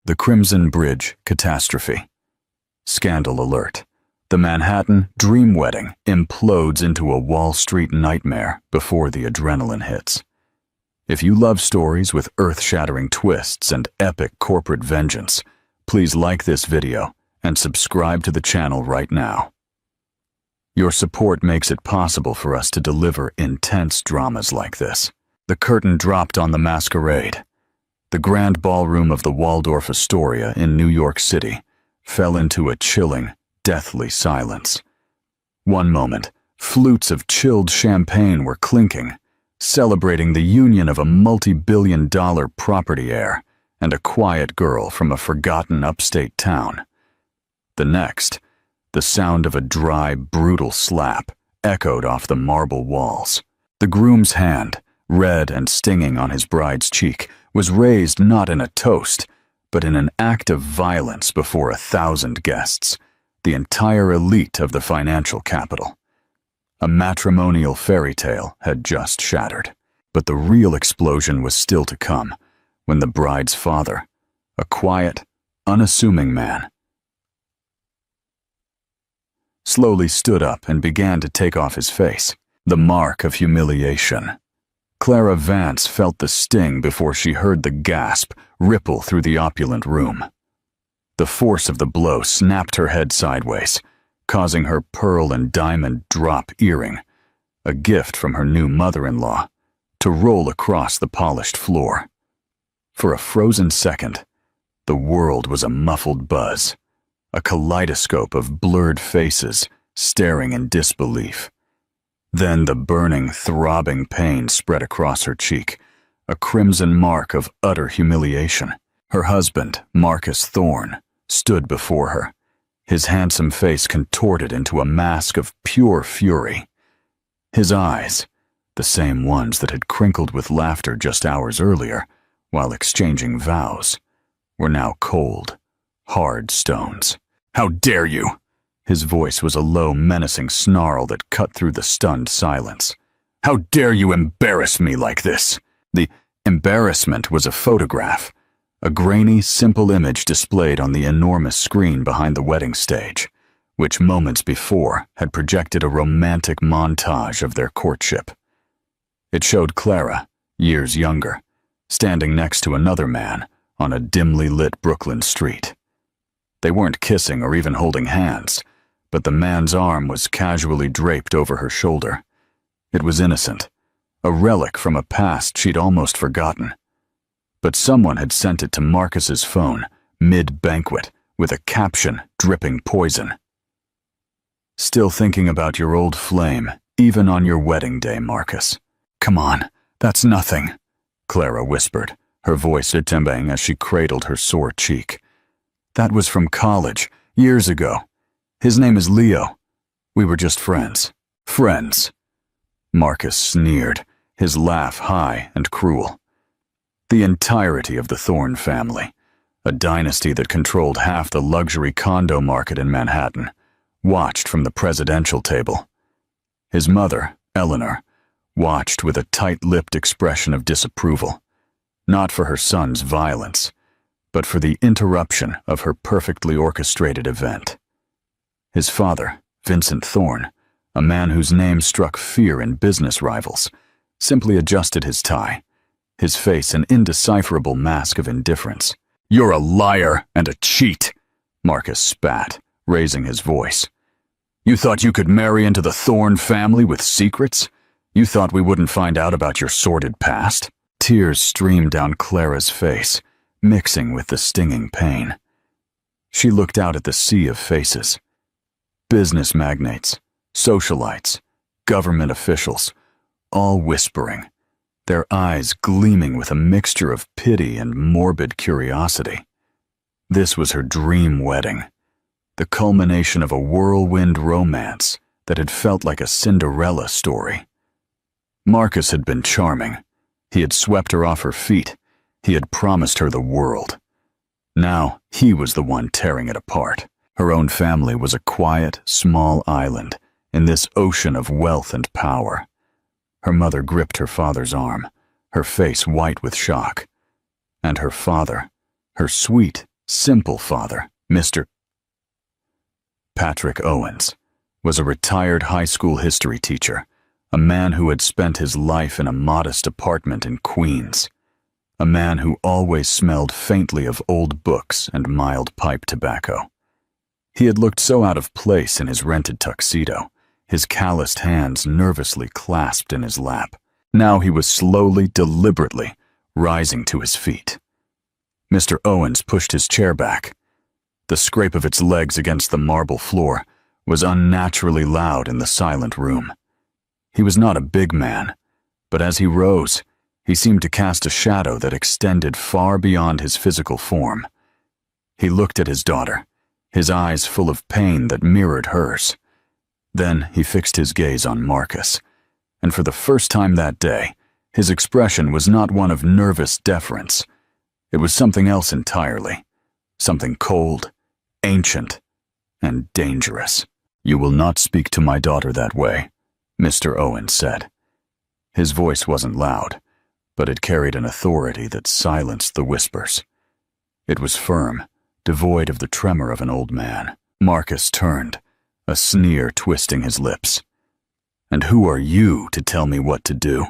The Crimson Bridge catastrophe. Scandal alert. The Manhattan dream wedding implodes into a Wall Street nightmare before the adrenaline hits. If you love stories with earth-shattering twists and epic corporate vengeance, please like this video and subscribe to the channel right now. Your support makes it possible for us to deliver intense dramas like this. The curtain dropped on the masquerade. The grand ballroom of the Waldorf Astoria in New York City fell into a chilling, deathly silence. One moment, flutes of chilled champagne were clinking, celebrating the union of a multi-billion-dollar property heir and a quiet girl from a forgotten upstate town. The next, the sound of a dry, brutal slap echoed off the marble walls. The groom's hand, red and stinging on his bride's cheek, was raised not in a toast, but in an act of violence before 1,000 guests, the entire elite of the financial capital. A matrimonial fairy tale had just shattered, but the real explosion was still to come when the bride's father, a quiet, unassuming man, slowly stood up and began to take off his face, the mark of humiliation. Clara Vance felt the sting before she heard the gasp ripple through the opulent room. The force of the blow snapped her head sideways, causing her pearl and diamond drop earring, a gift from her new mother-in-law, to roll across the polished floor. For a frozen second, the world was a muffled buzz, a kaleidoscope of blurred faces staring in disbelief. Then the burning, throbbing pain spread across her cheek, a crimson mark of utter humiliation. Her husband, Marcus Thorne, stood before her, his handsome face contorted into a mask of pure fury. His eyes, the same ones that had crinkled with laughter just hours earlier while exchanging vows, were now cold, hard stones. "How dare you!" His voice was a low, menacing snarl that cut through the stunned silence. "How dare you embarrass me like this?" The embarrassment was a photograph, a grainy, simple image displayed on the enormous screen behind the wedding stage, which moments before had projected a romantic montage of their courtship. It showed Clara, years younger, standing next to another man on a dimly lit Brooklyn street. They weren't kissing or even holding hands, but the man's arm was casually draped over her shoulder. It was innocent, a relic from a past she'd almost forgotten. But someone had sent it to Marcus's phone, mid-banquet, with a caption dripping poison. "Still thinking about your old flame, even on your wedding day, Marcus. Come on, that's nothing," Clara whispered, her voice timbang as she cradled her sore cheek. "That was from college, years ago. His name is Leo. We were just friends." "Friends?" Marcus sneered, his laugh high and cruel. The entirety of the Thorne family, a dynasty that controlled half the luxury condo market in Manhattan, watched from the presidential table. His mother, Eleanor, watched with a tight-lipped expression of disapproval, not for her son's violence, but for the interruption of her perfectly orchestrated event. His father, Vincent Thorne, a man whose name struck fear in business rivals, simply adjusted his tie, his face an indecipherable mask of indifference. "You're a liar and a cheat," Marcus spat, raising his voice. "You thought you could marry into the Thorne family with secrets? You thought we wouldn't find out about your sordid past?" Tears streamed down Clara's face, mixing with the stinging pain. She looked out at the sea of faces. Business magnates, socialites, government officials, all whispering, their eyes gleaming with a mixture of pity and morbid curiosity. This was her dream wedding, the culmination of a whirlwind romance that had felt like a Cinderella story. Marcus had been charming. He had swept her off her feet. He had promised her the world. Now he was the one tearing it apart. Her own family was a quiet, small island in this ocean of wealth and power. Her mother gripped her father's arm, her face white with shock. And her father, her sweet, simple father, Mr. Patrick Owens, was a retired high school history teacher, a man who had spent his life in a modest apartment in Queens, a man who always smelled faintly of old books and mild pipe tobacco. He had looked so out of place in his rented tuxedo, his calloused hands nervously clasped in his lap. Now he was slowly, deliberately rising to his feet. Mr. Owens pushed his chair back. The scrape of its legs against the marble floor was unnaturally loud in the silent room. He was not a big man, but as he rose, he seemed to cast a shadow that extended far beyond his physical form. He looked at his daughter, his eyes full of pain that mirrored hers. Then he fixed his gaze on Marcus, and for the first time that day, his expression was not one of nervous deference. It was something else entirely, something cold, ancient, and dangerous. "You will not speak to my daughter that way," Mr. Owens said. His voice wasn't loud, but it carried an authority that silenced the whispers. It was firm, devoid of the tremor of an old man. Marcus turned, a sneer twisting his lips. "And who are you to tell me what to do?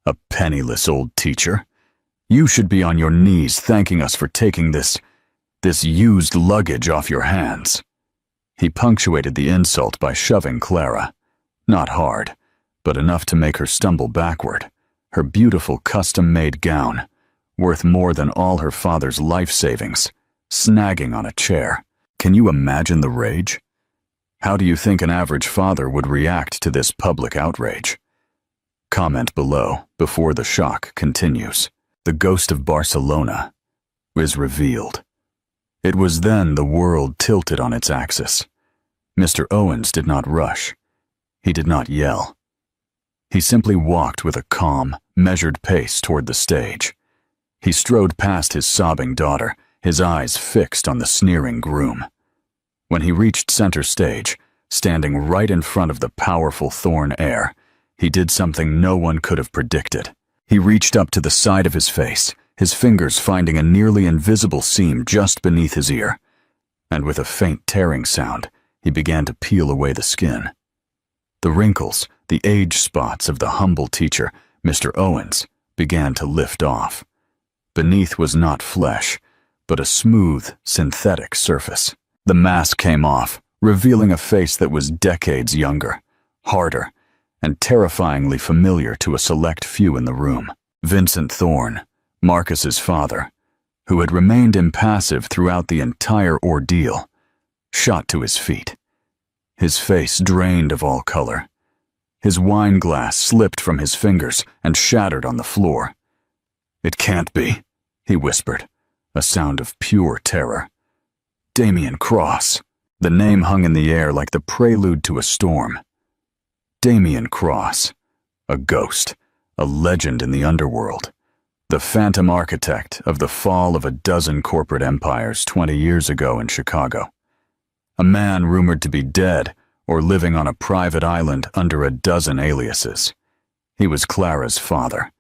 A penniless old teacher? You should be on your knees thanking us for taking this used luggage off your hands." He punctuated the insult by shoving Clara. Not hard, but enough to make her stumble backward, her beautiful custom-made gown, worth more than all her father's life savings, snagging on a chair. Can you imagine the rage? How do you think an average father would react to this public outrage? Comment below before the shock continues. The ghost of Barcelona is revealed. It was then the world tilted on its axis. Mr. Owens did not rush. He did not yell. He simply walked with a calm, measured pace toward the stage. He strode past his sobbing daughter, his eyes fixed on the sneering groom. When he reached center stage, standing right in front of the powerful Thorn heir, he did something no one could have predicted. He reached up to the side of his face, his fingers finding a nearly invisible seam just beneath his ear, and with a faint tearing sound, he began to peel away the skin. The wrinkles, the age spots of the humble teacher, Mr. Owens, began to lift off. Beneath was not flesh, but a smooth, synthetic surface. The mask came off, revealing a face that was decades younger, harder, and terrifyingly familiar to a select few in the room. Vincent Thorn, Marcus's father, who had remained impassive throughout the entire ordeal, shot to his feet. His face drained of all color. His wine glass slipped from his fingers and shattered on the floor. "It can't be," he whispered, a sound of pure terror. Damien Cross. The name hung in the air like the prelude to a storm. Damien Cross, a ghost, a legend in the underworld, the phantom architect of the fall of a dozen corporate empires 20 years ago in Chicago. A man rumored to be dead or living on a private island under a dozen aliases. He was Clara's father,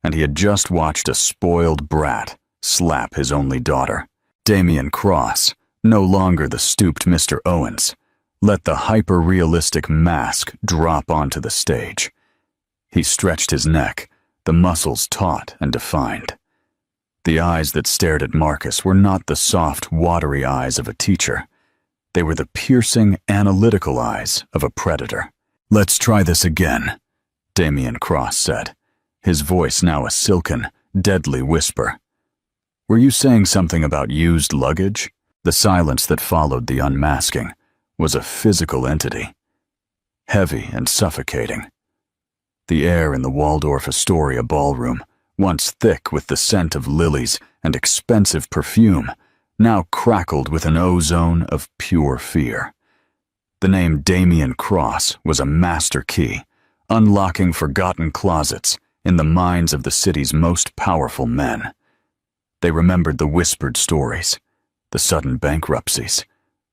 and he had just watched a spoiled brat slap his only daughter. Damien Cross, no longer the stooped Mr. Owens, let the hyper-realistic mask drop onto the stage. He stretched his neck, the muscles taut and defined. The eyes that stared at Marcus were not the soft, watery eyes of a teacher. They were the piercing, analytical eyes of a predator. "Let's try this again," Damien Cross said, his voice now a silken, deadly whisper. "Were you saying something about used luggage?" The silence that followed the unmasking was a physical entity, heavy and suffocating. The air in the Waldorf Astoria ballroom, once thick with the scent of lilies and expensive perfume, now crackled with an ozone of pure fear. The name Damien Cross was a master key, unlocking forgotten closets in the minds of the city's most powerful men. They remembered the whispered stories, the sudden bankruptcies,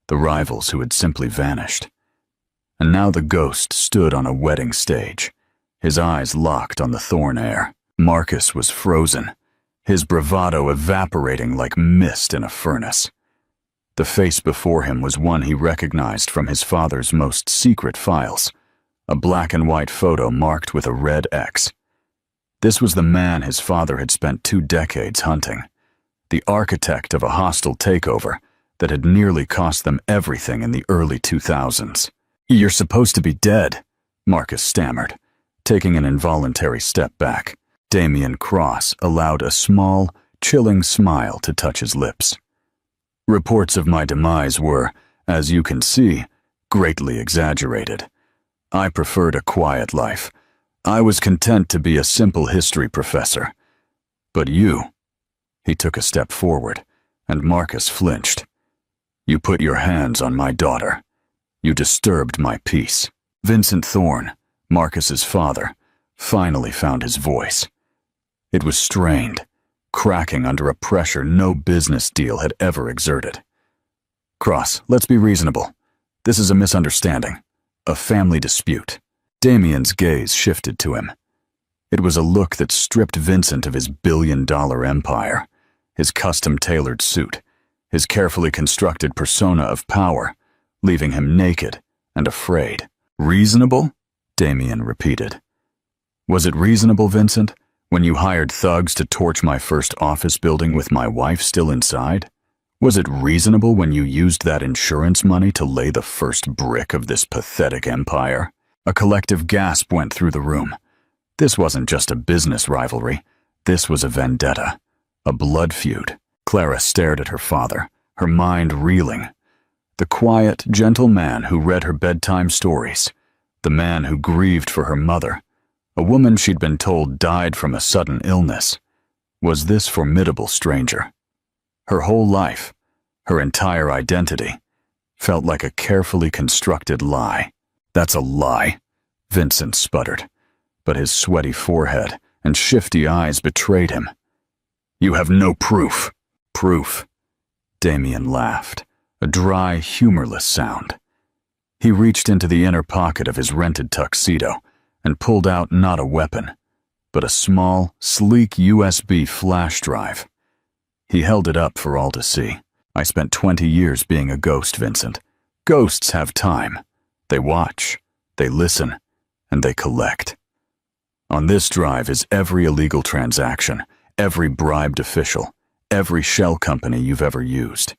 the rivals who had simply vanished. And now the ghost stood on a wedding stage, his eyes locked on the Thorn heir. Marcus was frozen, his bravado evaporating like mist in a furnace. The face before him was one he recognized from his father's most secret files, a black and white photo marked with a red X. This was the man his father had spent 2 decades hunting, the architect of a hostile takeover that had nearly cost them everything in the early 2000s. "You're supposed to be dead," Marcus stammered, taking an involuntary step back. Damien Cross allowed a small, chilling smile to touch his lips. "Reports of my demise were, as you can see, greatly exaggerated. I preferred a quiet life. I was content to be a simple history professor. But you—" He took a step forward, and Marcus flinched. "You put your hands on my daughter. You disturbed my peace." Vincent Thorne, Marcus's father, finally found his voice. It was strained, cracking under a pressure no business deal had ever exerted. "Cross, let's be reasonable. This is a misunderstanding, a family dispute." Damien's gaze shifted to him. It was a look that stripped Vincent of his billion-dollar empire, his custom-tailored suit, his carefully constructed persona of power, leaving him naked and afraid. "Reasonable?" Damien repeated. "Was it reasonable, Vincent, when you hired thugs to torch my first office building with my wife still inside? Was it reasonable when you used that insurance money to lay the first brick of this pathetic empire?" A collective gasp went through the room. This wasn't just a business rivalry. This was a vendetta, a blood feud. Clara stared at her father, her mind reeling. The quiet, gentle man who read her bedtime stories, the man who grieved for her mother, a woman she'd been told died from a sudden illness, was this formidable stranger. Her whole life, her entire identity, felt like a carefully constructed lie. "That's a lie," Vincent sputtered, but his sweaty forehead and shifty eyes betrayed him. "You have no proof." "Proof," Damien laughed, a dry, humorless sound. He reached into the inner pocket of his rented tuxedo and pulled out not a weapon, but a small, sleek USB flash drive. He held it up for all to see. "I spent 20 years being a ghost, Vincent. Ghosts have time. They watch, they listen, and they collect. On this drive is every illegal transaction, every bribed official, every shell company you've ever used.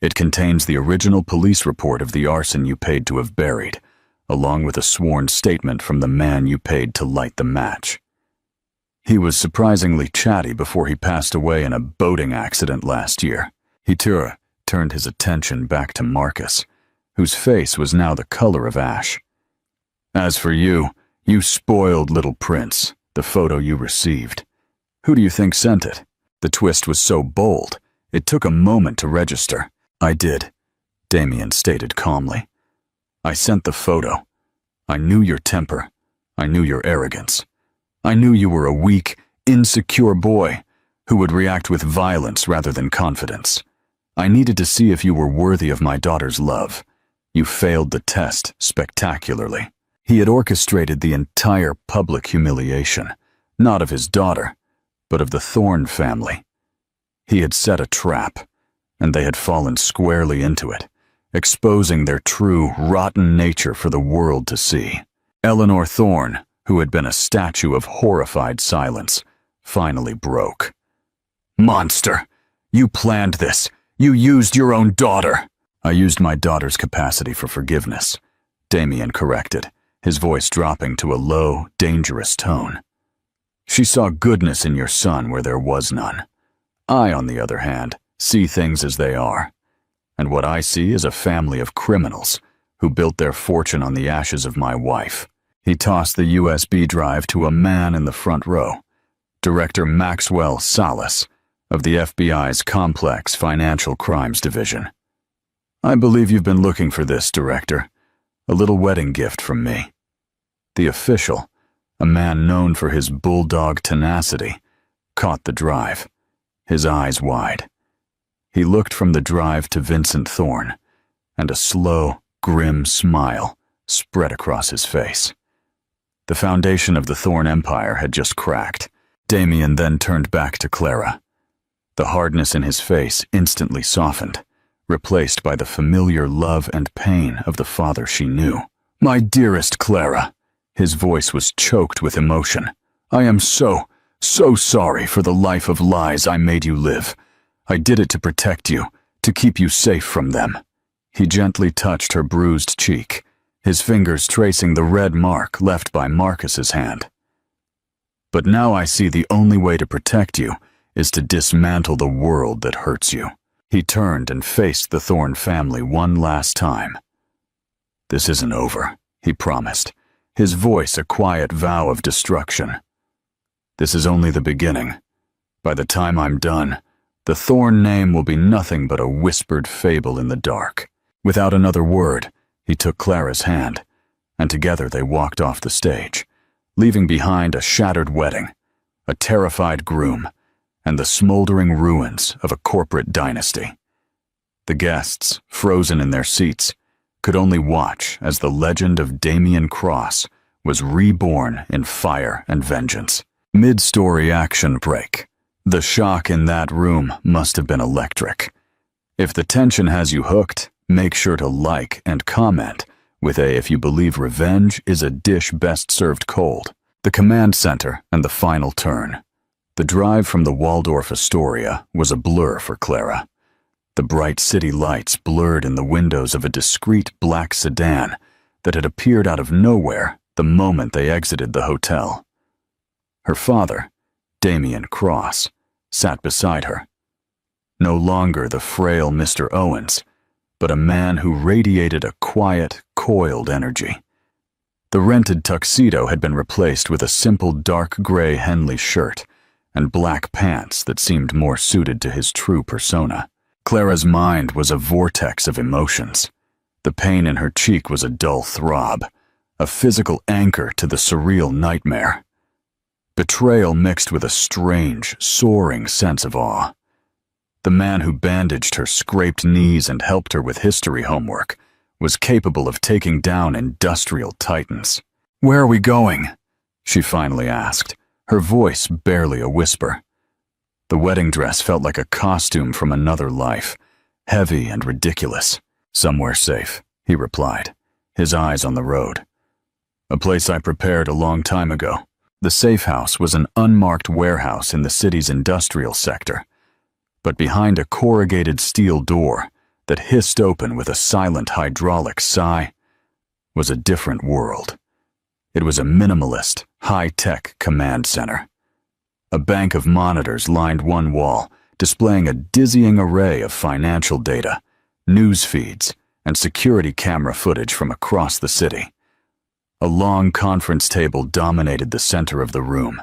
It contains the original police report of the arson you paid to have buried, along with a sworn statement from the man you paid to light the match." He was surprisingly chatty before he passed away in a boating accident last year. He turned his attention back to Marcus, whose face was now the color of ash. "As for you, you spoiled little prince, the photo you received. Who do you think sent it?" The twist was so bold, it took a moment to register. "I did," Damien stated calmly. "I sent the photo. I knew your temper. I knew your arrogance. I knew you were a weak, insecure boy who would react with violence rather than confidence. I needed to see if you were worthy of my daughter's love. You failed the test spectacularly." He had orchestrated the entire public humiliation, not of his daughter, but of the Thorne family. He had set a trap, and they had fallen squarely into it, exposing their true, rotten nature for the world to see. Eleanor Thorne, who had been a statue of horrified silence, finally broke. "Monster! You planned this! You used your own daughter!" "I used my daughter's capacity for forgiveness," Damien corrected, his voice dropping to a low, dangerous tone. "She saw goodness in your son where there was none. I, on the other hand, see things as they are. And what I see is a family of criminals who built their fortune on the ashes of my wife." He tossed the USB drive to a man in the front row, Director Maxwell Salas of the FBI's Complex Financial Crimes Division. "I believe you've been looking for this, Director. A little wedding gift from me." The official, a man known for his bulldog tenacity, caught the drive, his eyes wide. He looked from the drive to Vincent Thorne, and a slow, grim smile spread across his face. The foundation of the Thorne Empire had just cracked. Damien then turned back to Clara. The hardness in his face instantly softened, replaced by the familiar love and pain of the father she knew. "My dearest Clara," his voice was choked with emotion. "I am so sorry for the life of lies I made you live. I did it to protect you, to keep you safe from them." He gently touched her bruised cheek, his fingers tracing the red mark left by Marcus's hand. "But now I see the only way to protect you is to dismantle the world that hurts you." He turned and faced the Thorne family one last time. "This isn't over," he promised, his voice a quiet vow of destruction. "This is only the beginning. By the time I'm done, the Thorne name will be nothing but a whispered fable in the dark." Without another word, he took Clara's hand, and together they walked off the stage, leaving behind a shattered wedding, a terrified groom, and the smoldering ruins of a corporate dynasty. The guests, frozen in their seats, could only watch as the legend of Damien Cross was reborn in fire and vengeance. Mid-story action break. The shock in that room must have been electric. If the tension has you hooked, make sure to like and comment with a "If you believe revenge is a dish best served cold." The command center and the final turn. The drive from the Waldorf Astoria was a blur for Clara. The bright city lights blurred in the windows of a discreet black sedan that had appeared out of nowhere the moment they exited the hotel. Her father, Damien Cross, sat beside her. No longer the frail Mr. Owens, but a man who radiated a quiet, coiled energy. The rented tuxedo had been replaced with a simple dark gray Henley shirt and black pants that seemed more suited to his true persona. Clara's mind was a vortex of emotions. The pain in her cheek was a dull throb, a physical anchor to the surreal nightmare. Betrayal mixed with a strange, soaring sense of awe. The man who bandaged her scraped knees and helped her with history homework was capable of taking down industrial titans. "Where are we going?" she finally asked, her voice barely a whisper. The wedding dress felt like a costume from another life, heavy and ridiculous. "Somewhere safe," he replied, his eyes on the road. "A place I prepared a long time ago." The safe house was an unmarked warehouse in the city's industrial sector, but behind a corrugated steel door that hissed open with a silent hydraulic sigh was a different world. It was a minimalist, high-tech command center. A bank of monitors lined one wall, displaying a dizzying array of financial data, news feeds, and security camera footage from across the city. A long conference table dominated the center of the room,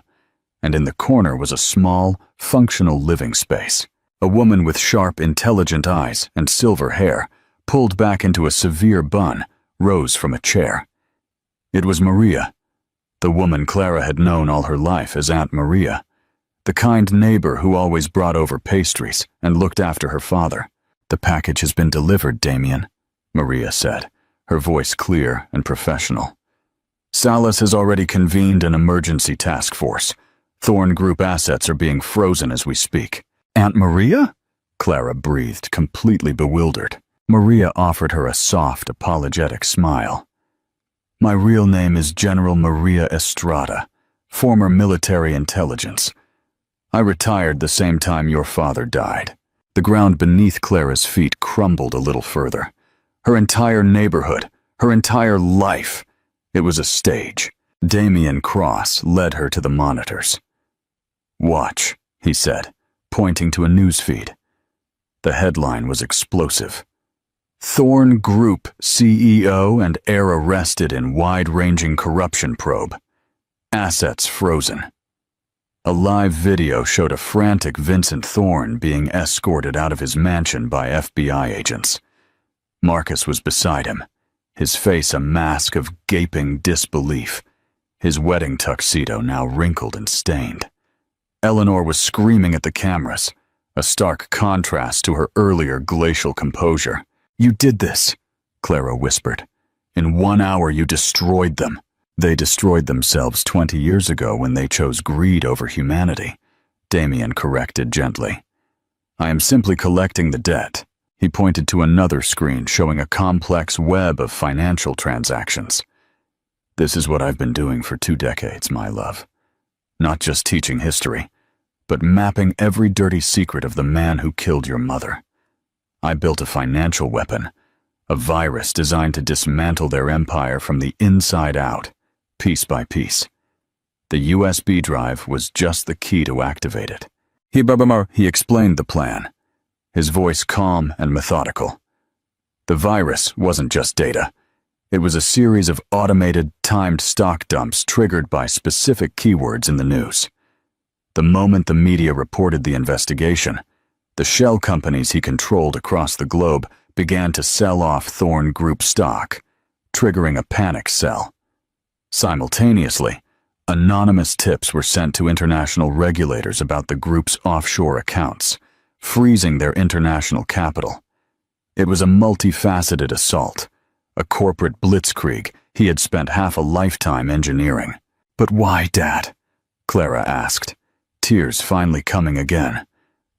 and in the corner was a small, functional living space. A woman with sharp, intelligent eyes and silver hair, pulled back into a severe bun, rose from a chair. It was Maria, the woman Clara had known all her life as Aunt Maria, the kind neighbor who always brought over pastries and looked after her father. "The package has been delivered, Damien," Maria said, her voice clear and professional. "Salas has already convened an emergency task force. Thorne Group assets are being frozen as we speak." "Aunt Maria?" Clara breathed, completely bewildered. Maria offered her a soft, apologetic smile. "My real name is General Maria Estrada, former military intelligence. I retired the same time your father died." The ground beneath Clara's feet crumbled a little further. Her entire neighborhood, her entire life. It was a stage. Damien Cross led her to the monitors. "Watch," he said, pointing to a news feed. The headline was explosive. "Thorne Group CEO and heir arrested in wide-ranging corruption probe. Assets frozen." A live video showed a frantic Vincent Thorne being escorted out of his mansion by FBI agents. Marcus was beside him, his face a mask of gaping disbelief, his wedding tuxedo now wrinkled and stained. Eleanor was screaming at the cameras, a stark contrast to her earlier glacial composure. "You did this," Clara whispered. "In 1 hour you destroyed them." They destroyed themselves 20 years ago when they chose greed over humanity, Damien corrected gently. I am simply collecting the debt. He pointed to another screen showing a complex web of financial transactions. This is what I've been doing for 2 decades, my love. Not just teaching history, but mapping every dirty secret of the man who killed your mother. I built a financial weapon, a virus designed to dismantle their empire from the inside out, piece by piece. The USB drive was just the key to activate it. He explained the plan, his voice calm and methodical. The virus wasn't just data. It was a series of automated, timed stock dumps triggered by specific keywords in the news. The moment the media reported the investigation, the shell companies he controlled across the globe began to sell off Thorn Group stock, triggering a panic sell. Simultaneously, anonymous tips were sent to international regulators about the group's offshore accounts, freezing their international capital. It was a multifaceted assault, a corporate blitzkrieg he had spent half a lifetime engineering. But why, Dad? Clara asked, tears finally coming again,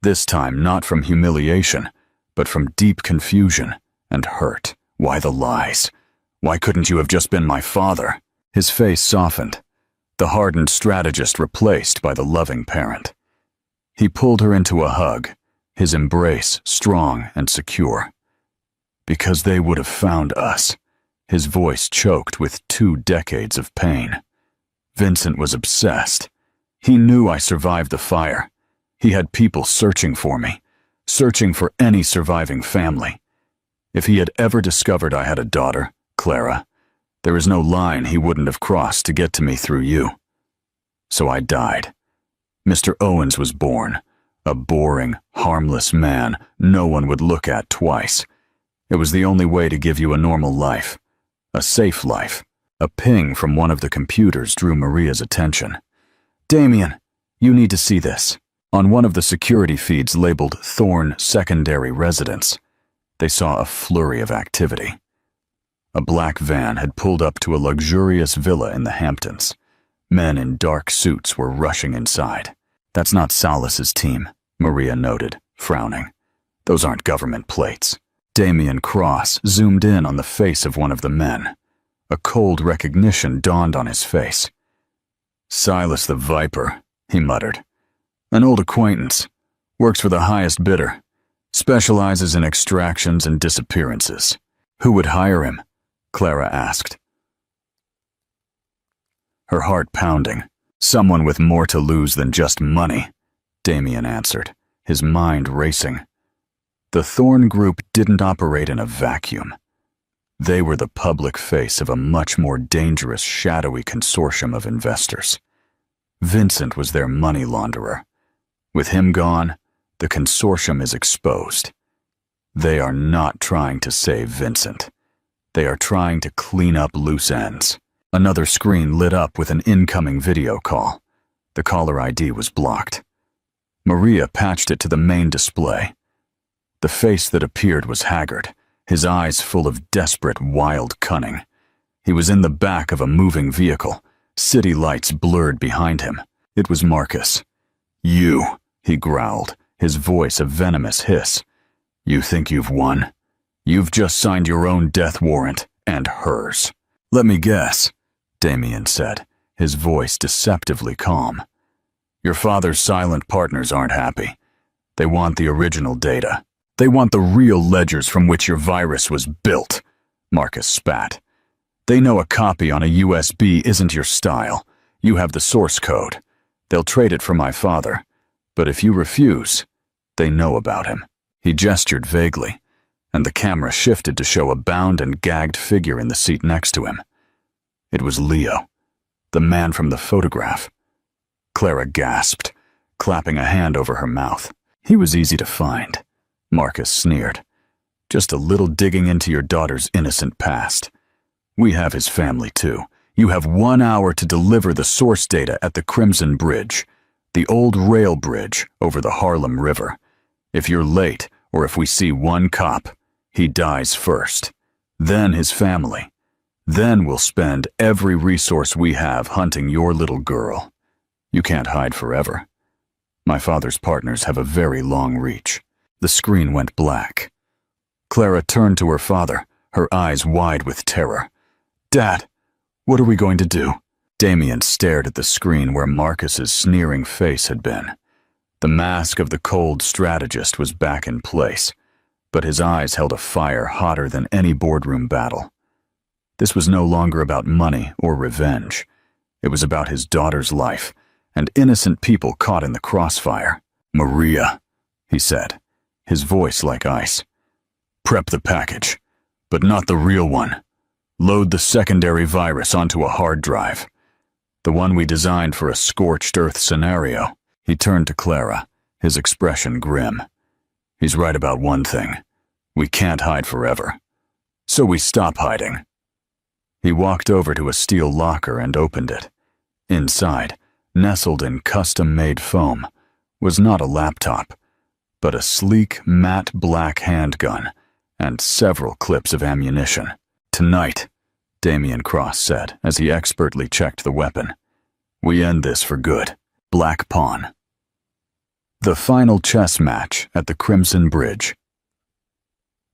this time not from humiliation, but from deep confusion and hurt. Why the lies? Why couldn't you have just been my father? His face softened, the hardened strategist replaced by the loving parent. He pulled her into a hug, his embrace strong and secure. Because they would have found us. His voice choked with 2 decades of pain. Vincent was obsessed. He knew I survived the fire. He had people searching for me, searching for any surviving family. If he had ever discovered I had a daughter, Clara, there is no line he wouldn't have crossed to get to me through you. So I died. Mr. Owens was born, a boring, harmless man no one would look at twice. It was the only way to give you a normal life, a safe life. A ping from one of the computers drew Maria's attention. Damien, you need to see this. On one of the security feeds labeled Thorn Secondary Residence, they saw a flurry of activity. A black van had pulled up to a luxurious villa in the Hamptons. Men in dark suits were rushing inside. That's not Salas's team, Maria noted, frowning. Those aren't government plates. Damien Cross zoomed in on the face of one of the men. A cold recognition dawned on his face. Silas the Viper, he muttered. An old acquaintance. Works for the highest bidder. Specializes in extractions and disappearances. Who would hire him? Clara asked. Her heart pounding. Someone with more to lose than just money, Damien answered, his mind racing. The Thorn Group didn't operate in a vacuum. They were the public face of a much more dangerous, shadowy consortium of investors. Vincent was their money launderer. With him gone, the consortium is exposed. They are not trying to save Vincent. They are trying to clean up loose ends. Another screen lit up with an incoming video call. The caller ID was blocked. Maria patched it to the main display. The face that appeared was haggard, his eyes full of desperate, wild cunning. He was in the back of a moving vehicle, city lights blurred behind him. It was Marcus. You, he growled, his voice a venomous hiss. You think you've won? You've just signed your own death warrant, and hers. Let me guess, Damien said, his voice deceptively calm. Your father's silent partners aren't happy. They want the original data. They want the real ledgers from which your virus was built, Marcus spat. They know a copy on a USB isn't your style. You have the source code. They'll trade it for my father. But if you refuse, they know about him. He gestured vaguely, and the camera shifted to show a bound and gagged figure in the seat next to him. It was Leo, the man from the photograph. Clara gasped, clapping a hand over her mouth. He was easy to find, Marcus sneered. Just a little digging into your daughter's innocent past. We have his family too. You have 1 hour to deliver the source data at the Crimson Bridge, the old rail bridge over the Harlem River. If you're late, or if we see one cop, he dies first. Then his family. Then we'll spend every resource we have hunting your little girl. You can't hide forever. My father's partners have a very long reach." The screen went black. Clara turned to her father, her eyes wide with terror. "Dad, what are we going to do?" Damien stared at the screen where Marcus's sneering face had been. The mask of the cold strategist was back in place, but his eyes held a fire hotter than any boardroom battle. This was no longer about money or revenge. It was about his daughter's life, and innocent people caught in the crossfire. "Maria," he said, his voice like ice. "Prep the package, but not the real one. Load the secondary virus onto a hard drive. The one we designed for a scorched earth scenario." He turned to Clara, his expression grim. "He's right about one thing. We can't hide forever. So we stop hiding." He walked over to a steel locker and opened it. Inside, nestled in custom-made foam, was not a laptop, but a sleek, matte black handgun and several clips of ammunition. "Tonight," Damien Cross said as he expertly checked the weapon, "we end this for good. Black pawn." The final chess match at the Crimson Bridge.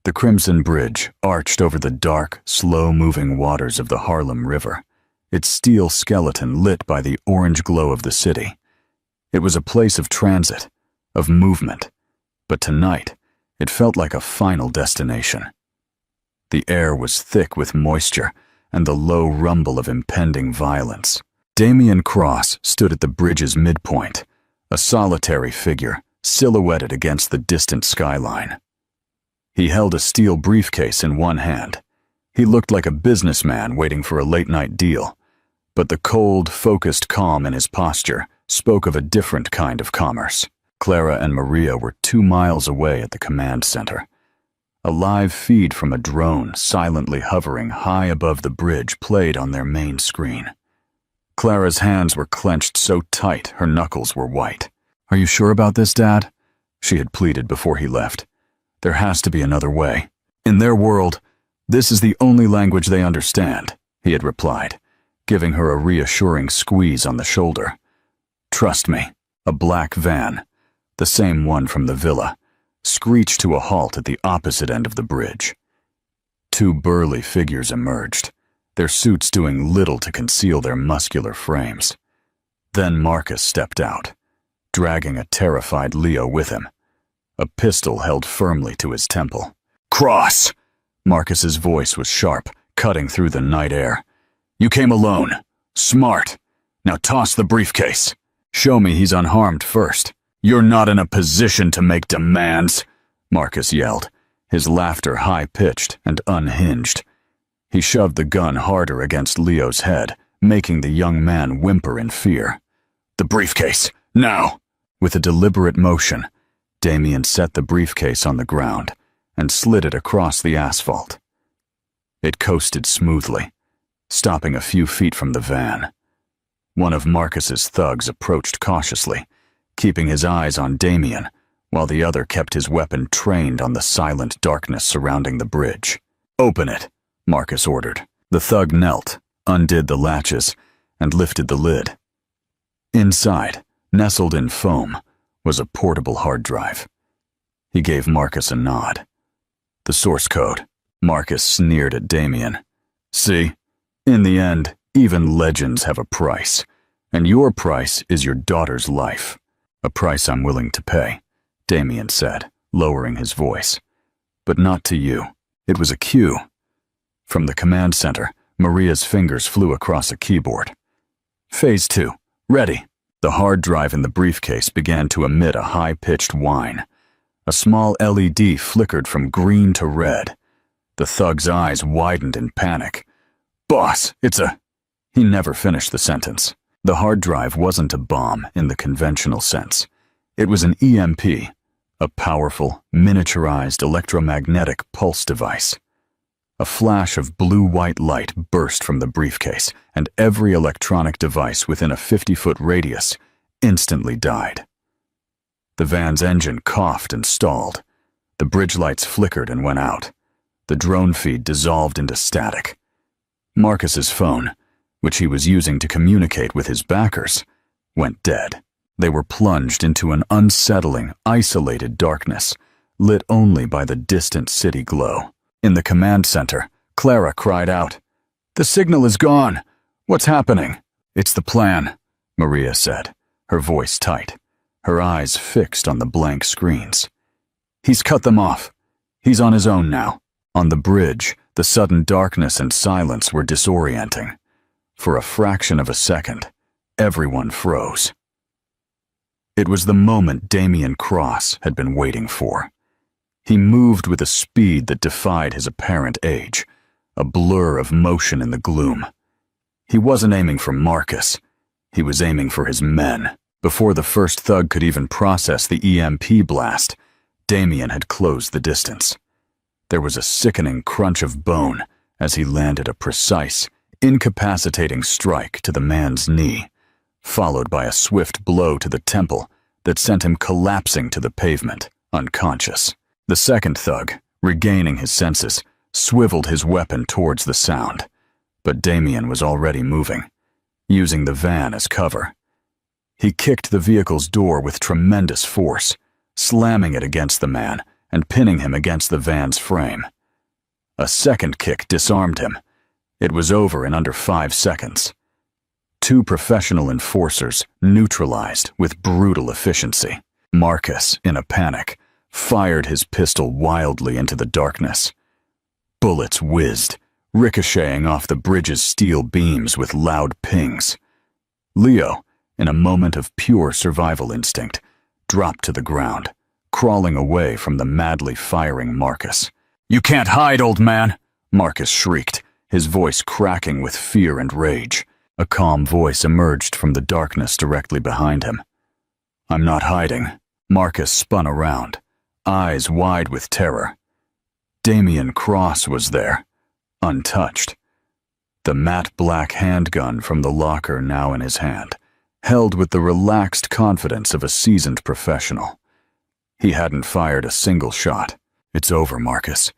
The Crimson Bridge arched over the dark, slow-moving waters of the Harlem River, its steel skeleton lit by the orange glow of the city. It was a place of transit, of movement, but tonight it felt like a final destination. The air was thick with moisture and the low rumble of impending violence. Damien Cross stood at the bridge's midpoint, a solitary figure silhouetted against the distant skyline. He held a steel briefcase in one hand. He looked like a businessman waiting for a late-night deal, but the cold, focused calm in his posture spoke of a different kind of commerce. Clara and Maria were 2 miles away at the command center. A live feed from a drone silently hovering high above the bridge played on their main screen. Clara's hands were clenched so tight her knuckles were white. "Are you sure about this, Dad?" she had pleaded before he left. "There has to be another way. In their world, this is the only language they understand," he had replied, giving her a reassuring squeeze on the shoulder. "Trust me." A black van, the same one from the villa, screeched to a halt at the opposite end of the bridge. 2 burly figures emerged, their suits doing little to conceal their muscular frames. Then Marcus stepped out, dragging a terrified Leo with him, a pistol held firmly to his temple. "Cross!" Marcus's voice was sharp, cutting through the night air. "You came alone. Smart. Now toss the briefcase. Show me he's unharmed first." "You're not in a position to make demands," Marcus yelled, his laughter high-pitched and unhinged. He shoved the gun harder against Leo's head, making the young man whimper in fear. "The briefcase, now!" With a deliberate motion, Damien set the briefcase on the ground and slid it across the asphalt. It coasted smoothly, stopping a few feet from the van. One of Marcus's thugs approached cautiously, keeping his eyes on Damien, while the other kept his weapon trained on the silent darkness surrounding the bridge. "Open it," Marcus ordered. The thug knelt, undid the latches, and lifted the lid. Inside, nestled in foam, was a portable hard drive. He gave Marcus a nod. "The source code." Marcus sneered at Damien. "See, in the end, even legends have a price, and your price is your daughter's life." "A price I'm willing to pay," Damien said, lowering his voice. "But not to you." It was a cue. From the command center, Maria's fingers flew across a keyboard. "Phase 2. Ready." The hard drive in the briefcase began to emit a high-pitched whine. A small LED flickered from green to red. The thug's eyes widened in panic. "Boss, it's a—" He never finished the sentence. The hard drive wasn't a bomb in the conventional sense. It was an EMP, a powerful, miniaturized electromagnetic pulse device. A flash of blue-white light burst from the briefcase, and every electronic device within a 50-foot radius instantly died. The van's engine coughed and stalled. The bridge lights flickered and went out. The drone feed dissolved into static. Marcus's phone, which he was using to communicate with his backers, went dead. They were plunged into an unsettling, isolated darkness, lit only by the distant city glow. In the command center, Clara cried out, "The signal is gone! What's happening?" "It's the plan," Maria said, her voice tight, her eyes fixed on the blank screens. "He's cut them off. He's on his own now." On the bridge, the sudden darkness and silence were disorienting. For a fraction of a second, everyone froze. It was the moment Damien Cross had been waiting for. He moved with a speed that defied his apparent age, a blur of motion in the gloom. He wasn't aiming for Marcus. He was aiming for his men. Before the first thug could even process the EMP blast, Damien had closed the distance. There was a sickening crunch of bone as he landed a precise, incapacitating strike to the man's knee, followed by a swift blow to the temple that sent him collapsing to the pavement, unconscious. The second thug, regaining his senses, swiveled his weapon towards the sound, but Damien was already moving, using the van as cover. He kicked the vehicle's door with tremendous force, slamming it against the man and pinning him against the van's frame. A second kick disarmed him. It was over in under 5 seconds. 2 professional enforcers neutralized with brutal efficiency. Marcus, in a panic, fired his pistol wildly into the darkness. Bullets whizzed, ricocheting off the bridge's steel beams with loud pings. Leo, in a moment of pure survival instinct, dropped to the ground, crawling away from the madly firing Marcus. "You can't hide, old man!" Marcus shrieked, his voice cracking with fear and rage. A calm voice emerged from the darkness directly behind him. "I'm not hiding." Marcus spun around, eyes wide with terror. Damien Cross was there, untouched. The matte black handgun from the locker now in his hand, held with the relaxed confidence of a seasoned professional. He hadn't fired a single shot. "It's over, Marcus,"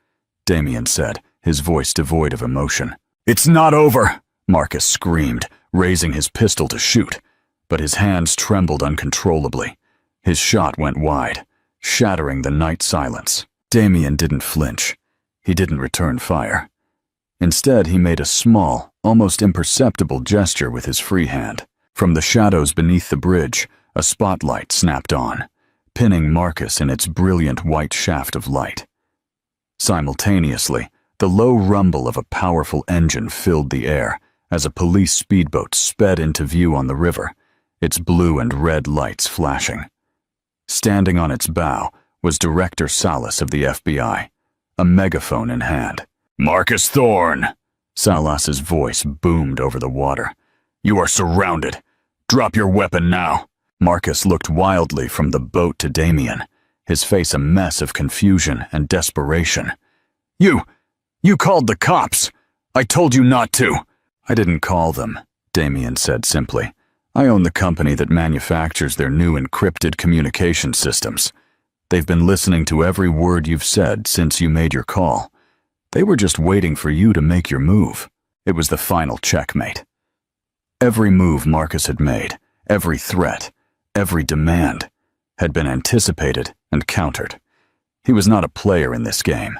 Damien said, his voice devoid of emotion. "It's not over!" Marcus screamed, raising his pistol to shoot, but his hands trembled uncontrollably. His shot went wide, shattering the night silence. Damien didn't flinch. He didn't return fire. Instead, he made a small, almost imperceptible gesture with his free hand. From the shadows beneath the bridge, a spotlight snapped on, pinning Marcus in its brilliant white shaft of light. Simultaneously, the low rumble of a powerful engine filled the air as a police speedboat sped into view on the river, its blue and red lights flashing. Standing on its bow was Director Salas of the FBI, a megaphone in hand. "Marcus Thorne!" Salas's voice boomed over the water. "You are surrounded. Drop your weapon now." Marcus looked wildly from the boat to Damien, his face a mess of confusion and desperation. You called the cops! I told you not to!" "I didn't call them," Damien said simply. "I own the company that manufactures their new encrypted communication systems. They've been listening to every word you've said since you made your call. They were just waiting for you to make your move." It was the final checkmate. Every move Marcus had made, every threat, every demand, had been anticipated and countered. He was not a player in this game.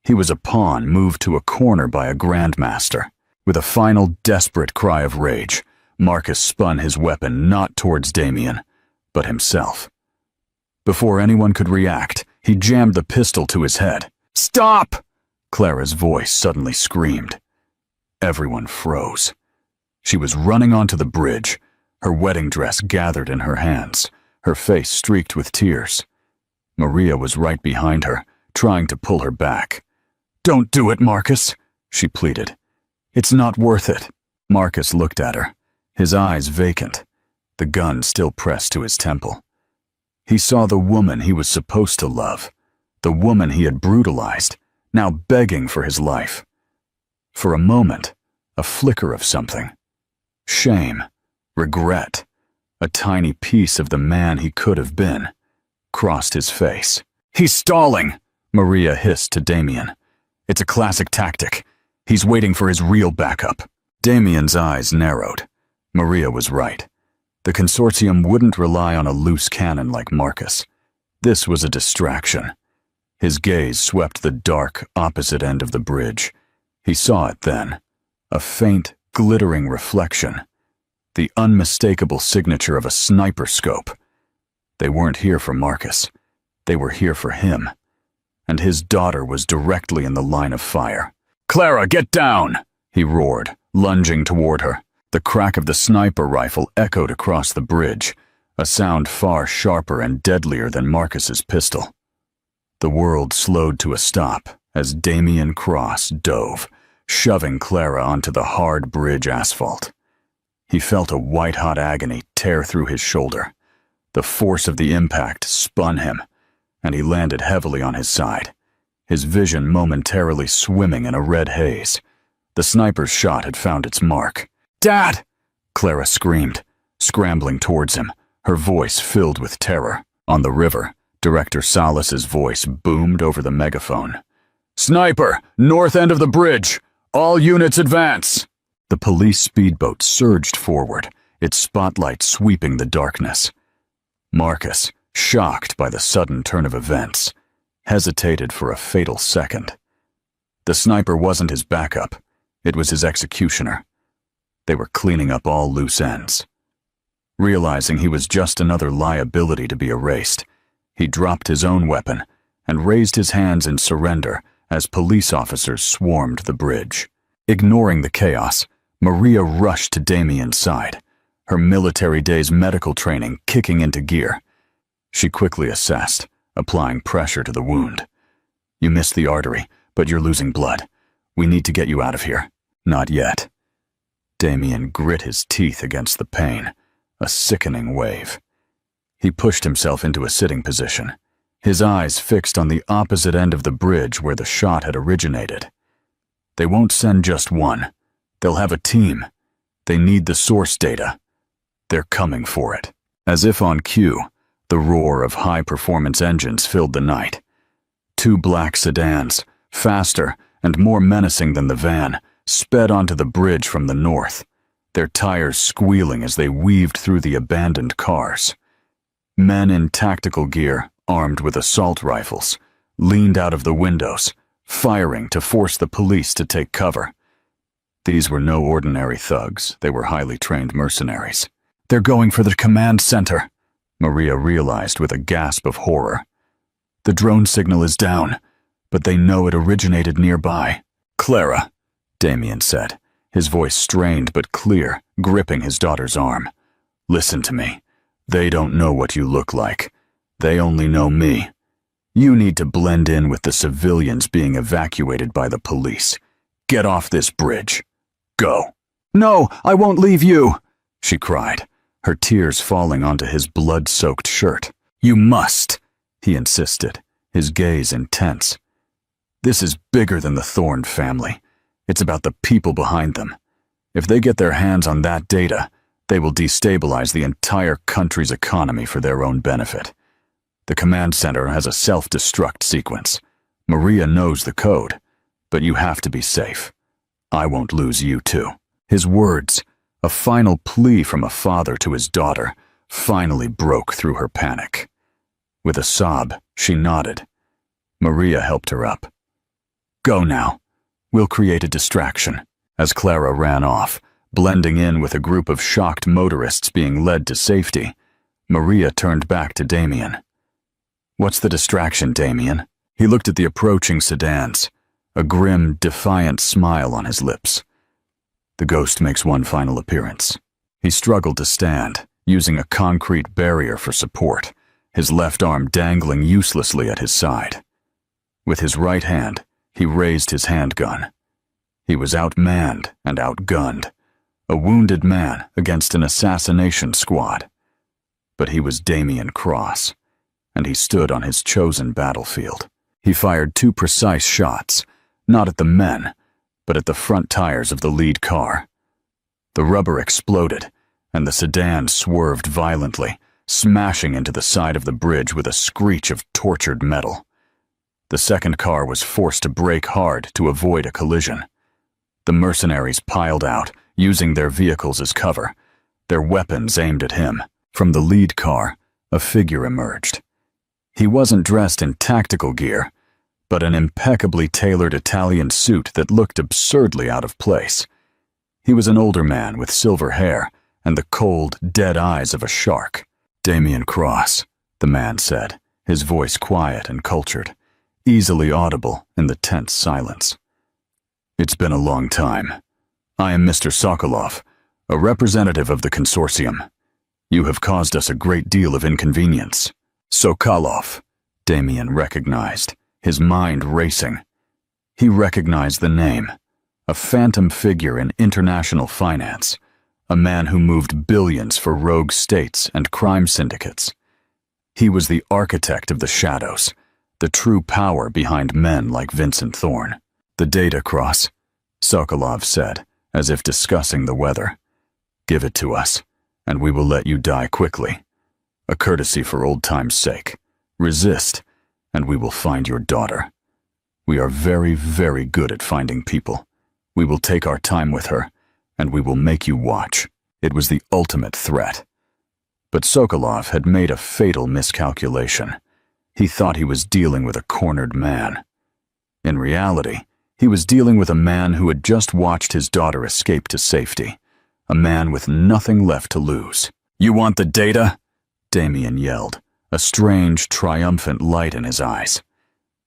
He was a pawn moved to a corner by a grandmaster. With a final desperate cry of rage, Marcus spun his weapon not towards Damien, but himself. Before anyone could react, he jammed the pistol to his head. "Stop!" Clara's voice suddenly screamed. Everyone froze. She was running onto the bridge, her wedding dress gathered in her hands, her face streaked with tears. Maria was right behind her, trying to pull her back. "Don't do it, Marcus," she pleaded. "It's not worth it." Marcus looked at her, his eyes vacant, the gun still pressed to his temple. He saw the woman he was supposed to love, the woman he had brutalized, now begging for his life. For a moment, a flicker of something. Shame, regret, a tiny piece of the man he could have been, crossed his face. "He's stalling," Maria hissed to Damien. "It's a classic tactic. He's waiting for his real backup. Damien's eyes narrowed. Maria was right. The consortium wouldn't rely on a loose cannon like Marcus. This was a distraction. His gaze swept the dark, opposite end of the bridge. He saw it then. A faint, glittering reflection. The unmistakable signature of a sniper scope. They weren't here for Marcus. They were here for him. And his daughter was directly in the line of fire. "Clara, get down!" he roared, lunging toward her. The crack of the sniper rifle echoed across the bridge, a sound far sharper and deadlier than Marcus's pistol. The world slowed to a stop as Damien Cross dove, shoving Clara onto the hard bridge asphalt. He felt a white-hot agony tear through his shoulder. The force of the impact spun him, and he landed heavily on his side, his vision momentarily swimming in a red haze. The sniper's shot had found its mark. "Dad!" Clara screamed, scrambling towards him, her voice filled with terror. On the river, Director Salas's voice boomed over the megaphone. "Sniper! North end of the bridge! All units advance!" The police speedboat surged forward, its spotlight sweeping the darkness. Marcus, shocked by the sudden turn of events, hesitated for a fatal second. The sniper wasn't his backup. It was his executioner. They were cleaning up all loose ends. Realizing he was just another liability to be erased, he dropped his own weapon and raised his hands in surrender as police officers swarmed the bridge. Ignoring the chaos, Maria rushed to Damien's side, her military days medical training kicking into gear. She quickly assessed, applying pressure to the wound. "You missed the artery, but you're losing blood. We need to get you out of here." "Not yet." Damien grit his teeth against the pain, a sickening wave. He pushed himself into a sitting position, his eyes fixed on the opposite end of the bridge where the shot had originated. They won't send just one. They'll have a team. They need the source data. They're coming for it. As if on cue, the roar of high-performance engines filled the night. Two black sedans, faster and more menacing than the van, sped onto the bridge from the north, their tires squealing as they weaved through the abandoned cars. Men in tactical gear, armed with assault rifles, leaned out of the windows, firing to force the police to take cover. These were no ordinary thugs. They were highly trained mercenaries. "They're going for the command center," Maria realized with a gasp of horror. "The drone signal is down, but they know it originated nearby." "Clara," Damien said, his voice strained but clear, gripping his daughter's arm. "Listen to me. They don't know what you look like. They only know me. You need to blend in with the civilians being evacuated by the police. Get off this bridge. Go." "No, I won't leave you," she cried, her tears falling onto his blood-soaked shirt. "You must," he insisted, his gaze intense. "This is bigger than the Thorne family. It's about the people behind them. If they get their hands on that data, they will destabilize the entire country's economy for their own benefit. The command center has a self-destruct sequence. Maria knows the code, but you have to be safe. I won't lose you too." His words, a final plea from a father to his daughter, finally broke through her panic. With a sob, she nodded. Maria helped her up. "Go now. We'll create a distraction." As Clara ran off, blending in with a group of shocked motorists being led to safety, Maria turned back to Damien. "What's the distraction, Damien?" He looked at the approaching sedans, a grim, defiant smile on his lips. "The ghost makes one final appearance." He struggled to stand, using a concrete barrier for support, his left arm dangling uselessly at his side. With his right hand, he raised his handgun. He was outmanned and outgunned, a wounded man against an assassination squad. But he was Damien Cross, and he stood on his chosen battlefield. He fired 2 precise shots, not at the men, but at the front tires of the lead car. The rubber exploded, and the sedan swerved violently, smashing into the side of the bridge with a screech of tortured metal. The second car was forced to brake hard to avoid a collision. The mercenaries piled out, using their vehicles as cover, their weapons aimed at him. From the lead car, a figure emerged. He wasn't dressed in tactical gear, but an impeccably tailored Italian suit that looked absurdly out of place. He was an older man with silver hair and the cold, dead eyes of a shark. "Damien Cross," the man said, his voice quiet and cultured, easily audible in the tense silence. "It's been a long time. I am Mr. Sokolov, a representative of the consortium. You have caused us a great deal of inconvenience." "Sokolov," Damien recognized, his mind racing. He recognized the name, a phantom figure in international finance, a man who moved billions for rogue states and crime syndicates. He was the architect of the shadows, the true power behind men like Vincent Thorne. "The data cross," Sokolov said, as if discussing the weather. "Give it to us, and we will let you die quickly. A courtesy for old time's sake. Resist, and we will find your daughter. We are very, very good at finding people. We will take our time with her, and we will make you watch." It was the ultimate threat. But Sokolov had made a fatal miscalculation. He thought he was dealing with a cornered man. In reality, he was dealing with a man who had just watched his daughter escape to safety, a man with nothing left to lose. "You want the data?" Damien yelled, a strange, triumphant light in his eyes.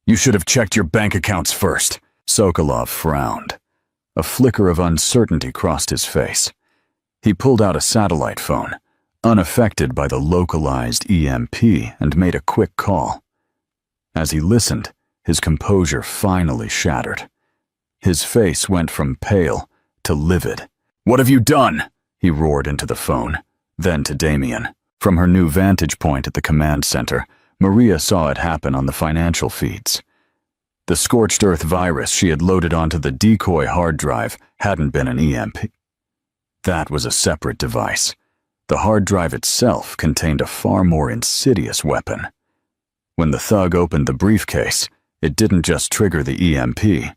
"You should have checked your bank accounts first." Sokolov frowned. A flicker of uncertainty crossed his face. He pulled out a satellite phone, unaffected by the localized EMP, and made a quick call. As he listened, his composure finally shattered. His face went from pale to livid. "What have you done?" he roared into the phone, then to Damien. From her new vantage point at the command center, Maria saw it happen on the financial feeds. The scorched earth virus she had loaded onto the decoy hard drive hadn't been an EMP. That was a separate device. The hard drive itself contained a far more insidious weapon. When the thug opened the briefcase, it didn't just trigger the EMP.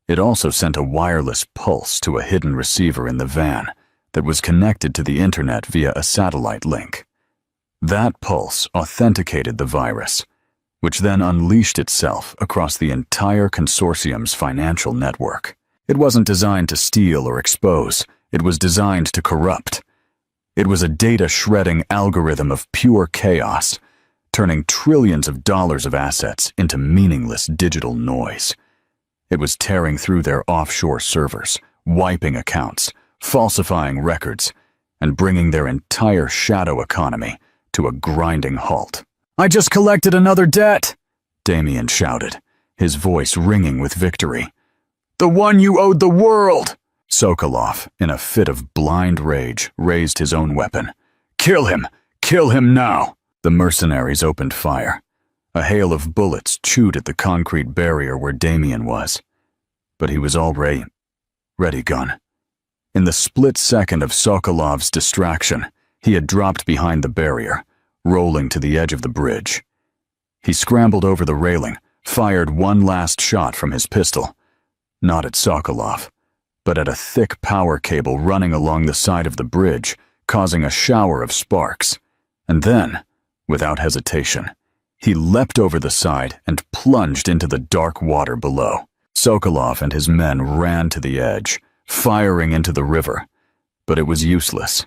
It also sent a wireless pulse to a hidden receiver in the van that was connected to the internet via a satellite link. That pulse authenticated the virus, which then unleashed itself across the entire consortium's financial network. It wasn't designed to steal or expose. It was designed to corrupt. It was a data-shredding algorithm of pure chaos, turning trillions of dollars of assets into meaningless digital noise. It was tearing through their offshore servers, wiping accounts, falsifying records, and bringing their entire shadow economy to a grinding halt. "I just collected another debt!" Damien shouted, his voice ringing with victory. "The one you owed the world!" Sokolov, in a fit of blind rage, raised his own weapon. "Kill him! Kill him now!" The mercenaries opened fire. A hail of bullets chewed at the concrete barrier where Damien was. But he was already ready gun. In the split second of Sokolov's distraction, he had dropped behind the barrier, rolling to the edge of the bridge. He scrambled over the railing, fired one last shot from his pistol. Not at Sokolov, but at a thick power cable running along the side of the bridge, causing a shower of sparks. And then, without hesitation, he leapt over the side and plunged into the dark water below. Sokolov and his men ran to the edge, firing into the river, but it was useless.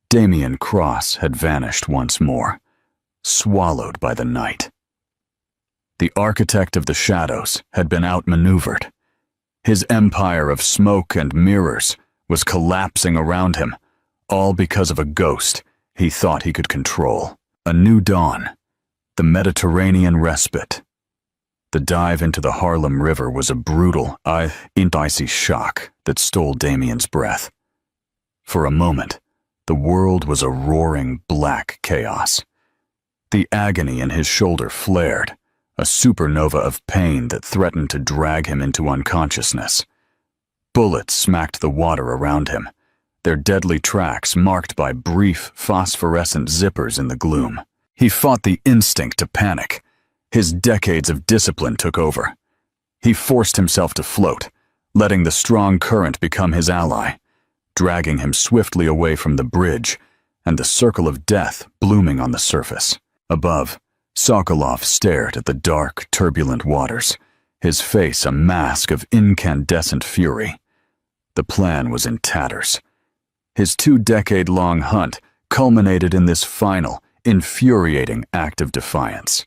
Damien Cross had vanished once more, swallowed by the night. The architect of the shadows had been outmaneuvered. His empire of smoke and mirrors was collapsing around him, all because of a ghost he thought he could control. A new dawn, the Mediterranean respite. The dive into the Harlem River was a brutal, icy shock that stole Damien's breath. For a moment, the world was a roaring black chaos. The agony in his shoulder flared, a supernova of pain that threatened to drag him into unconsciousness. Bullets smacked the water around him, their deadly tracks marked by brief, phosphorescent zippers in the gloom. He fought the instinct to panic. His decades of discipline took over. He forced himself to float, letting the strong current become his ally, dragging him swiftly away from the bridge and the circle of death blooming on the surface. Above, Sokolov stared at the dark, turbulent waters, his face a mask of incandescent fury. The plan was in tatters. His 2-decade-long hunt culminated in this final, infuriating act of defiance.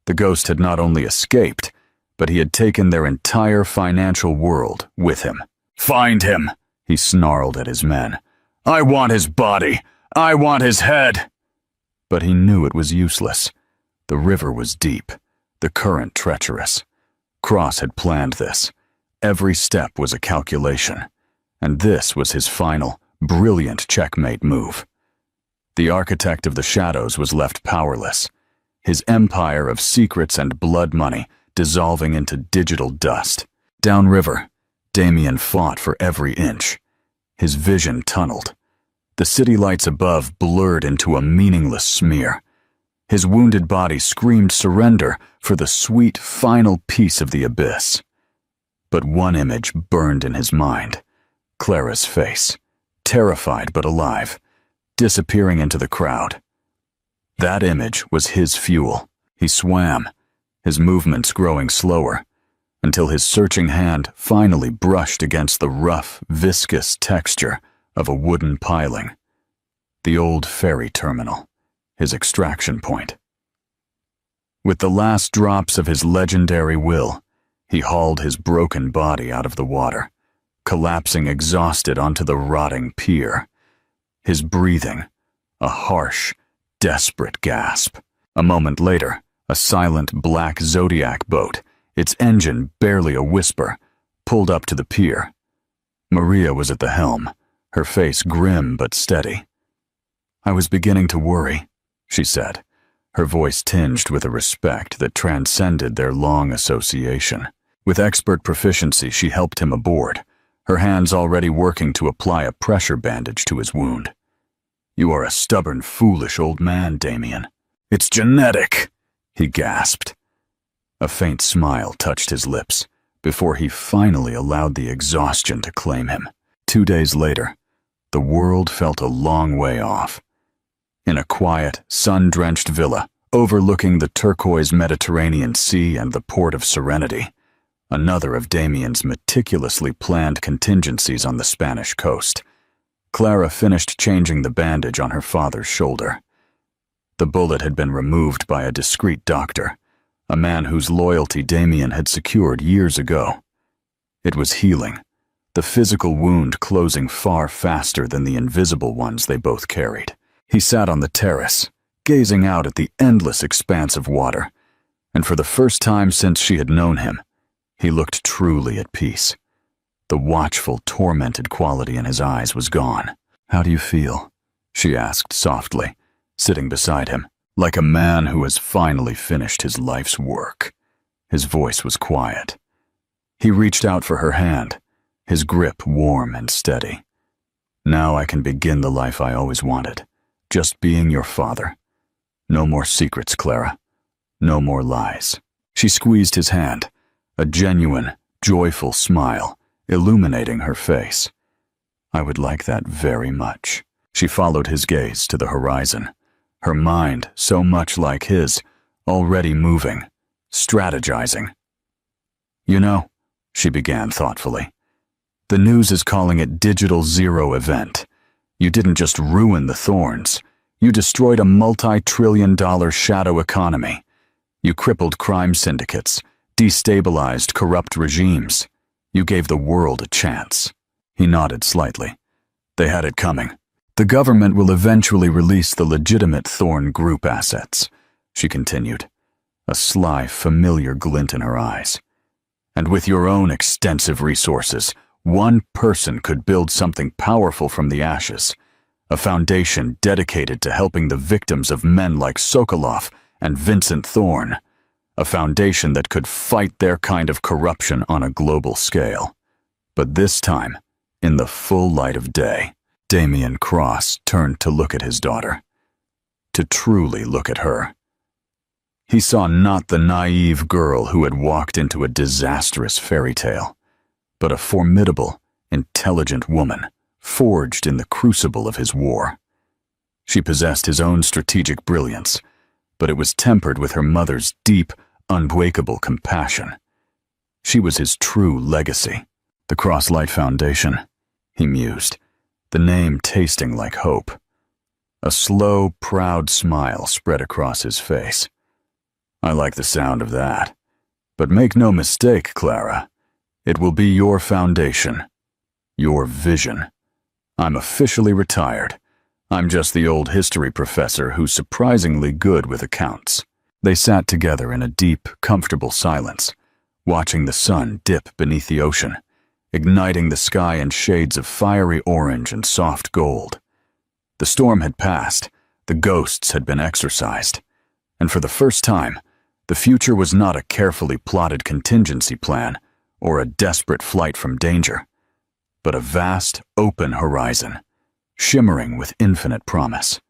The ghost had not only escaped, but he had taken their entire financial world with him. "Find him!" he snarled at his men. "I want his body! I want his head!" But he knew it was useless. The river was deep, the current treacherous. Cross had planned this. Every step was a calculation, and this was his final, brilliant checkmate move. The architect of the shadows was left powerless, his empire of secrets and blood money dissolving into digital dust. Downriver, Damien fought for every inch. His vision tunneled. The city lights above blurred into a meaningless smear. His wounded body screamed surrender for the sweet final piece of the abyss. But one image burned in his mind. Clara's face, terrified but alive, disappearing into the crowd. That image was his fuel. He swam, his movements growing slower, until his searching hand finally brushed against the rough, viscous texture of a wooden piling. The old ferry terminal, his extraction point. With the last drops of his legendary will, he hauled his broken body out of the water, collapsing exhausted onto the rotting pier. His breathing, a harsh, desperate gasp. A moment later, a silent black Zodiac boat, its engine barely a whisper, pulled up to the pier. Maria was at the helm, her face grim but steady. "I was beginning to worry," she said, her voice tinged with a respect that transcended their long association. With expert proficiency, she helped him aboard, her hands already working to apply a pressure bandage to his wound. "You are a stubborn, foolish old man, Damien." "It's genetic," he gasped. A faint smile touched his lips before he finally allowed the exhaustion to claim him. 2 days later, the world felt a long way off. In a quiet, sun-drenched villa overlooking the turquoise Mediterranean Sea and the port of Serenity, another of Damien's meticulously planned contingencies on the Spanish coast, Clara finished changing the bandage on her father's shoulder. The bullet had been removed by a discreet doctor, a man whose loyalty Damien had secured years ago. It was healing, the physical wound closing far faster than the invisible ones they both carried. He sat on the terrace, gazing out at the endless expanse of water, and for the first time since she had known him, he looked truly at peace. The watchful, tormented quality in his eyes was gone. "How do you feel?" she asked softly, sitting beside him, like a man who has finally finished his life's work. His voice was quiet. He reached out for her hand, his grip warm and steady. "Now I can begin the life I always wanted, just being your father. No more secrets, Clara. No more lies." She squeezed his hand, a genuine, joyful smile illuminating her face. "I would like that very much." She followed his gaze to the horizon, her mind so much like his, already moving, strategizing. "You know," she began thoughtfully, "the news is calling it Digital Zero event. You didn't just ruin the Thorns. You destroyed a multi-trillion-dollar shadow economy. You crippled crime syndicates, destabilized corrupt regimes. You gave the world a chance." He nodded slightly. "They had it coming. The government will eventually release the legitimate Thorn Group assets," she continued, a sly, familiar glint in her eyes. "And with your own extensive resources, one person could build something powerful from the ashes, a foundation dedicated to helping the victims of men like Sokolov and Vincent Thorn, a foundation that could fight their kind of corruption on a global scale. But this time, in the full light of day." Damien Cross turned to look at his daughter, to truly look at her. He saw not the naive girl who had walked into a disastrous fairy tale, but a formidable, intelligent woman, forged in the crucible of his war. She possessed his own strategic brilliance, but it was tempered with her mother's deep, unbreakable compassion. She was his true legacy. The Crosslight Foundation, he mused, the name tasting like hope. A slow, proud smile spread across his face. I like the sound of that. But make no mistake, Clara, it will be your foundation, your vision. I'm officially retired. I'm just the old history professor who's surprisingly good with accounts. They sat together in a deep, comfortable silence, watching the sun dip beneath the ocean, igniting the sky in shades of fiery orange and soft gold. The storm had passed, the ghosts had been exorcised, and for the first time, the future was not a carefully plotted contingency plan or a desperate flight from danger, but a vast, open horizon, shimmering with infinite promise.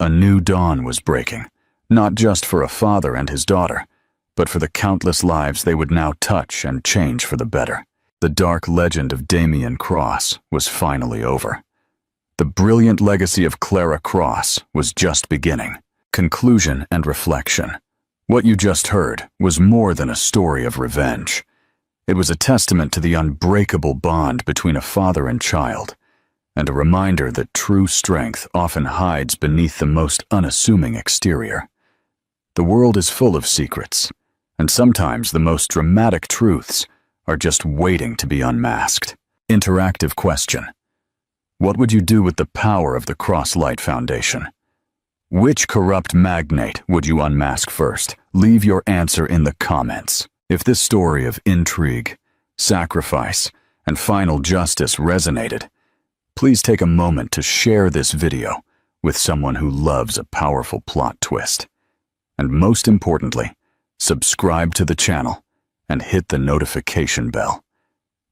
A new dawn was breaking, not just for a father and his daughter, but for the countless lives they would now touch and change for the better. The dark legend of Damien Cross was finally over. The brilliant legacy of Clara Cross was just beginning. Conclusion and reflection. What you just heard was more than a story of revenge. It was a testament to the unbreakable bond between a father and child, and a reminder that true strength often hides beneath the most unassuming exterior. The world is full of secrets, and sometimes the most dramatic truths are just waiting to be unmasked. Interactive question. What would you do with the power of the Crosslight Foundation? Which corrupt magnate would you unmask first? Leave your answer in the comments. If this story of intrigue, sacrifice, and final justice resonated, please take a moment to share this video with someone who loves a powerful plot twist. And most importantly, subscribe to the channel and hit the notification bell.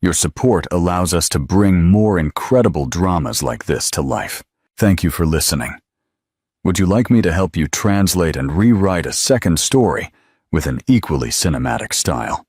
Your support allows us to bring more incredible dramas like this to life. Thank you for listening. Would you like me to help you translate and rewrite a second story with an equally cinematic style?